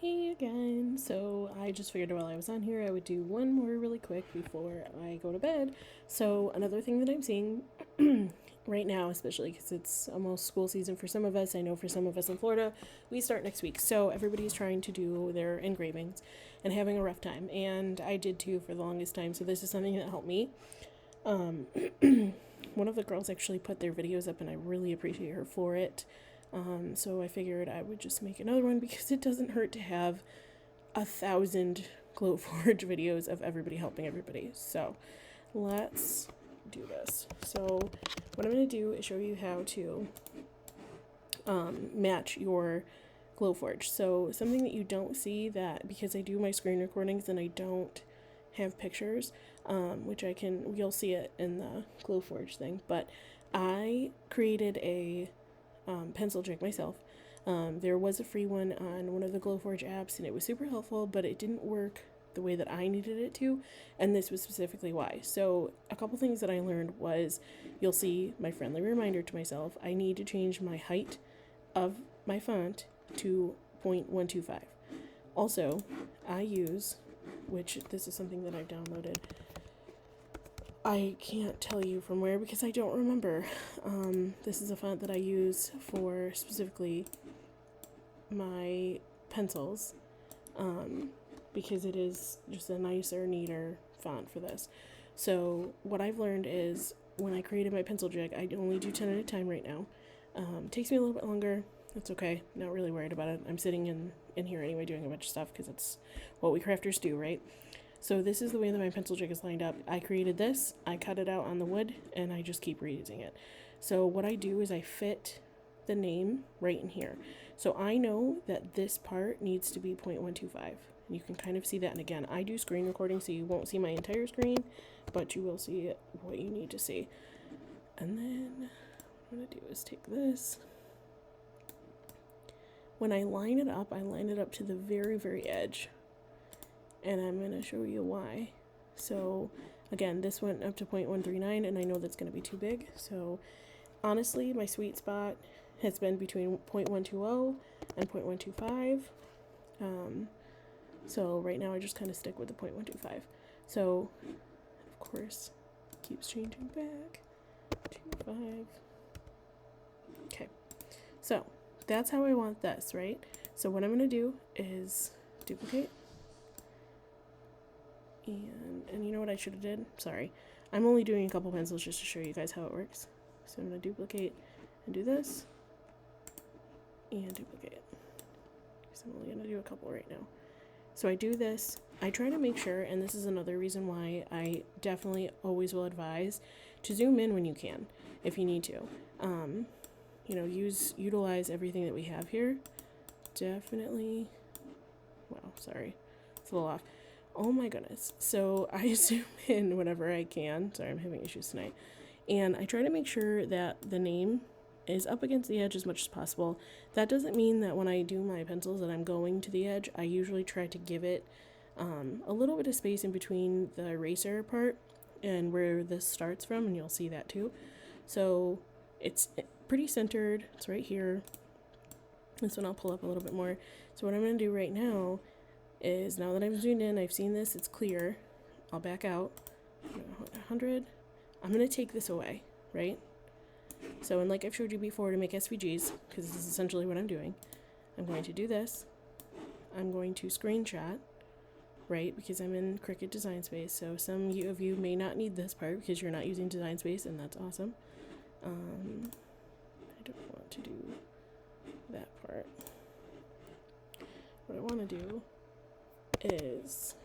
Hey again. So I just figured while I was on here I would do one more really quick before I go to bed. So another thing that I'm seeing right now, especially because it's almost school season for some of us, I know for some of us in Florida, we start next week. So everybody's trying to do their engravings and having a rough time. And I did too for the longest time. So this is something that helped me. Um, one of the girls actually put their videos up and I really appreciate her for it. So I figured I would just make another one because it doesn't hurt to have 1,000 Glowforge videos of everybody helping everybody. So let's do this. So what I'm going to do is show you how to match your Glowforge. So something that you don't see, that because I do my screen recordings and I don't have pictures, which you'll see it in the Glowforge thing, but I created a pencil jig myself. There was a free one on one of the Glowforge apps and it was super helpful, but it didn't work the way that I needed it to, and this was specifically why. So a couple things that I learned was, you'll see my friendly reminder to myself, I need to change my height of my font to 0.125. Also, I use, which this is something that I've downloaded, I can't tell you from where because I don't remember. This is a font that I use for specifically my pencils, because it is just a nicer, neater font for this. So what I've learned is, when I created my pencil jig, I only do 10 at a time right now. It takes me a little bit longer. That's okay. Not really worried about it. I'm sitting in here anyway doing a bunch of stuff because it's what we crafters do, right? So this is the way that my pencil jig is lined up. I created this, I cut it out on the wood, and I just keep reusing it. So what I do is I fit the name right in here. So I know that this part needs to be 0.125. And you can kind of see that. And again, I do screen recording, so you won't see my entire screen, but you will see what you need to see. And then what I'm going to do is take this. When I line it up to the very, very edge. And I'm going to show you why. So again, this went up to 0.139 and I know that's going to be too big. So honestly, my sweet spot has been between 0.120 and 0.125. So right now I just kind of stick with the 0.125. So of course, it keeps changing back. 2.5. Okay. So that's how I want this, right? So what I'm going to do is duplicate. And you know what I should have did? Sorry. I'm only doing a couple pencils just to show you guys how it works. So I'm going to duplicate and do this. And duplicate. So I'm only going to do a couple right now. So I do this. I try to make sure, and this is another reason why I definitely always will advise to zoom in when you can, if you need to. Utilize everything that we have here. Definitely. Wow, sorry. It's a little off. Oh my goodness. So I zoom in whenever I can. Sorry, I'm having issues tonight. And I try to make sure that the name is up against the edge as much as possible. That doesn't mean that when I do my pencils that I'm going to the edge. I usually try to give it a little bit of space in between the eraser part and where this starts from, and you'll see that too. So it's pretty centered. It's right here. This one I'll pull up a little bit more. So what I'm going to do right now is, now that I've zoomed in, I've seen this, it's clear. I'll back out. 100. I'm going to take this away, right? So, and like I've showed you before, to make SVGs, because this is essentially what I'm doing, I'm going to do this. I'm going to screenshot, right? Because I'm in Cricut Design Space. So some of you may not need this part because you're not using Design Space, and that's awesome. I don't want to do that part. What I want to do is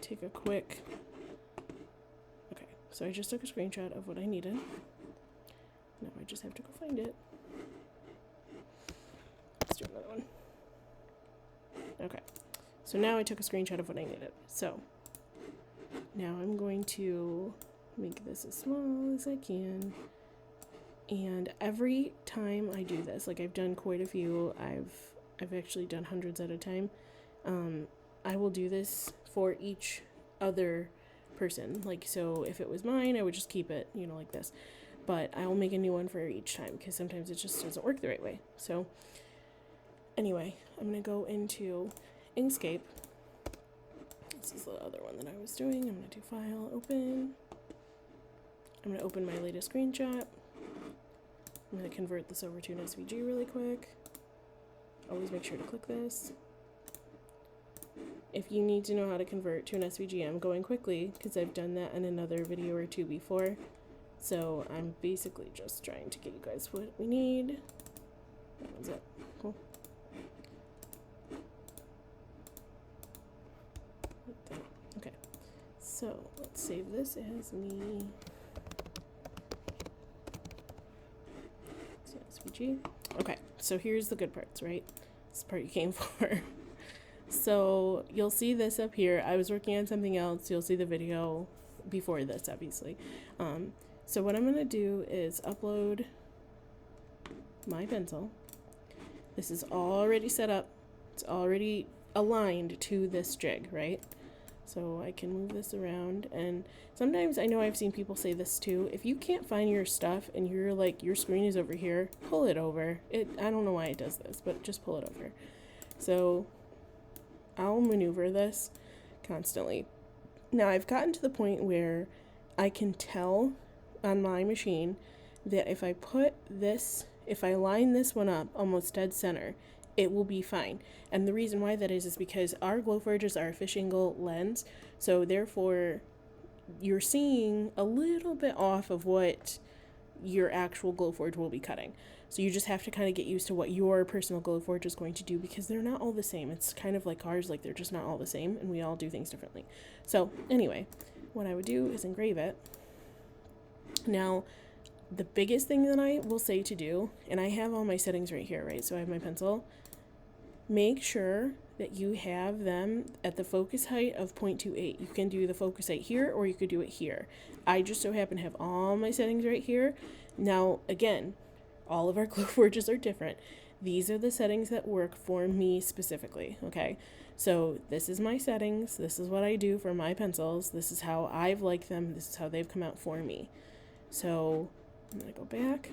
take a quick, okay, so I just took a screenshot of what I needed. Now I just have to go find it. Let's do another one. Okay, so now I took a screenshot of what I needed. So now I'm going to make this as small as I can, and every time I do this, like I've done quite a few, I've actually done hundreds at a time. I will do this for each other person. Like, so if it was mine, I would just keep it, like this. But I will make a new one for each time because sometimes it just doesn't work the right way. So anyway, I'm going to go into Inkscape. This is the other one that I was doing. I'm going to do File, Open. I'm going to open my latest screenshot. I'm going to convert this over to an SVG really quick. Always make sure to click this. If you need to know how to convert to an SVG, I'm going quickly because I've done that in another video or two before. So I'm basically just trying to get you guys what we need. That one's it. Cool. Okay, so let's save this as me. SVG. Okay, so here's the good parts, right? This is the part you came for. So you'll see this up here. I was working on something else. You'll see the video before this, obviously. So what I'm going to do is upload my pencil. This is already set up. It's already aligned to this jig, right? So I can move this around, and sometimes I know I've seen people say this too. If you can't find your stuff and you're like, your screen is over here, pull it over. I don't know why it does this, but just pull it over. So I'll maneuver this constantly. Now I've gotten to the point where I can tell on my machine that if I line this one up almost dead center, it will be fine. And the reason why that is because our Glowforges are a fish angle lens, so therefore you're seeing a little bit off of what your actual Glowforge will be cutting. So you just have to kind of get used to what your personal Glowforge is going to do, because they're not all the same. It's kind of like ours, like they're just not all the same, and we all do things differently. So anyway, what I would do is engrave it. Now, the biggest thing that I will say to do, and I have all my settings right here, right? So I have my pencil. Make sure that you have them at the focus height of 0.28. You can do the focus height here, or you could do it here. I just so happen to have all my settings right here. Now, again, all of our Glowforges are different. These are the settings that work for me specifically, okay? So this is my settings. This is what I do for my pencils. This is how I've liked them. This is how they've come out for me. So I'm going to go back.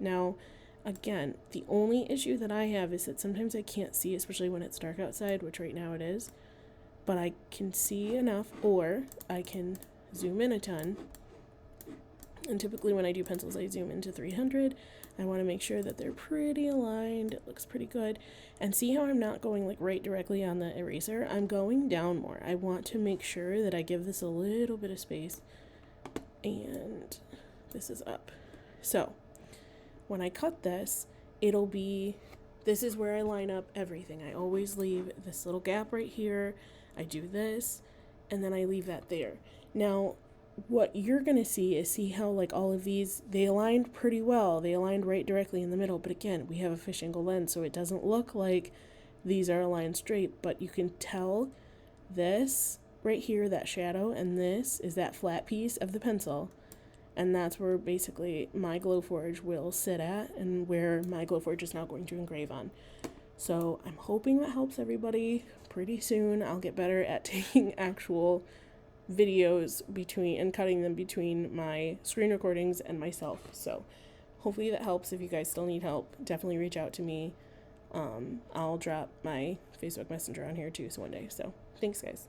Now, again, the only issue that I have is that sometimes I can't see, especially when it's dark outside, which right now it is. But I can see enough, or I can zoom in a ton. And typically when I do pencils, I zoom into 300. I want to make sure that they're pretty aligned. It looks pretty good. And see how I'm not going like right directly on the eraser? I'm going down more. I want to make sure that I give this a little bit of space. And this is up. So when I cut this, this is where I line up everything. I always leave this little gap right here. I do this, and then I leave that there. Now, what you're going to see how like all of these, they aligned pretty well. They aligned right directly in the middle. But again, we have a fish angle lens, so it doesn't look like these are aligned straight. But you can tell this right here, that shadow, and this is that flat piece of the pencil. And that's where basically my Glowforge will sit at, and where my Glowforge is now going to engrave on. So I'm hoping that helps everybody. Pretty soon I'll get better at taking actual videos and cutting them between my screen recordings and myself. So hopefully that helps. If you guys still need help, definitely reach out to me. I'll drop my Facebook Messenger on here too, so one day. So thanks, guys.